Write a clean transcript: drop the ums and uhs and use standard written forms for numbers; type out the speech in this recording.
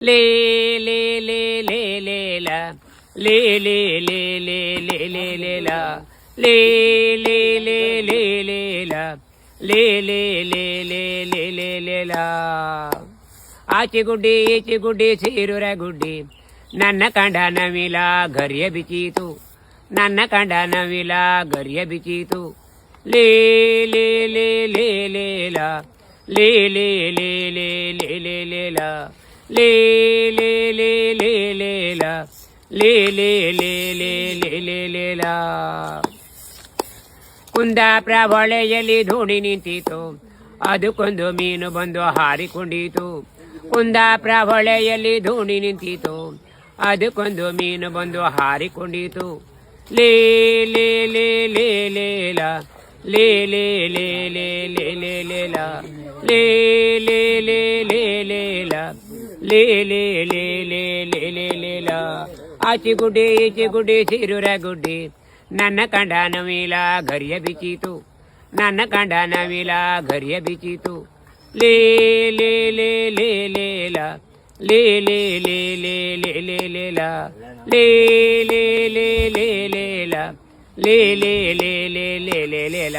ಲೇ ಲೇ ಲೇ ಲೇ ಲೇ ಲ ಲೇ ಲೇ ಲೇ ಲೇ ಲೇ ಲೇ ಲೇ ಲ ಲೇ ಲೇ ಲೇ ಲೇ ಲೇ ಲ ಲೇ ಲೇ ಲೇ ಲೇ ಲೇ ಲೇ ಲೇ ಲ ಆಚೆ ಗುಡ್ಡಿ ಈಚೆ ಗುಡ್ಡಿ ಸೀರುರ ಗುಡ್ಡಿ ನನ್ನ ಕಂಡ ನವಿಲ ಗರಿಯ ಬಿಚೀತು ನನ್ನ ಕಂಡ ನವಿಲ ಗರಿಯ ಬಿಚೀತು ಲೇ ಲೇ ಲೇ ಲೇ ಲೇ ಲ ಲೇ ಲೇ ಲೇ ಲೇ ಲೇ ಲೇ ಲೇ ಲ ಲೇ ಲೇ ಲೇ ಲೇ ಲೇ ಲ ಲೇ ಲೇ ಲೇ ಲೇ ಲೇ ಲೇ ಲೇ ಲ ಕುಂದಾಪುರ ಹೊಳೆಯಲ್ಲಿ ಧೂಳಿ ನಿಂತಿತು ಅದಕ್ಕೊಂದು ಮೀನು ಬಂದು ಹಾರಿಕೊಂಡಿತು ಕುಂದಾಪುರ ಹೊಳೆಯಲ್ಲಿ ಧೂಳಿ ನಿಂತಿತು ಅದಕ್ಕೊಂದು ಮೀನು ಬಂದು ಹಾರಿಕೊಂಡಿತು ಲೇ ಲೇ ಲೇ ಲೇ ಲೇ ಲ ಲೇ ಲೇ ಲೇ ಲೇ ಲೇ ಲೇ ಲೇ ಲ ಲೇ ಲೇ ಲೇ ಲೇ ಲೇ ಲ ಲೇ ಲೇ ಲೇ ಲೇ ಲೇ ಲೇ ಲೇ ಲ ಆಚೆ ಗುಡ್ಡಿ ಈಚೆ ಗುಡ್ಡಿ ಸೀರುರ ಗುಡ್ಡಿ ನನ್ನ ಕಂಡ ನವಿಲ ಗರಿಯ ಬಿಚೀತು ನನ್ನ ಕಂಡ ನವಿಲ ಗರಿಯ ಬಿಚೀತು ಲೇ ಲೇ ಲೇ ಲೇ ಲೇ ಲ ಲೇ ಲೇ ಲೇ ಲೇ ಲೇ ಲೇ ಲೇ ಲ ಲೇ ಲೇ ಲೇ ಲೇ ಲೇ ಲ ಲೇ ಲೇ ಲೇ ಲೇ ಲೇ ಲೇ ಲೇ ಲ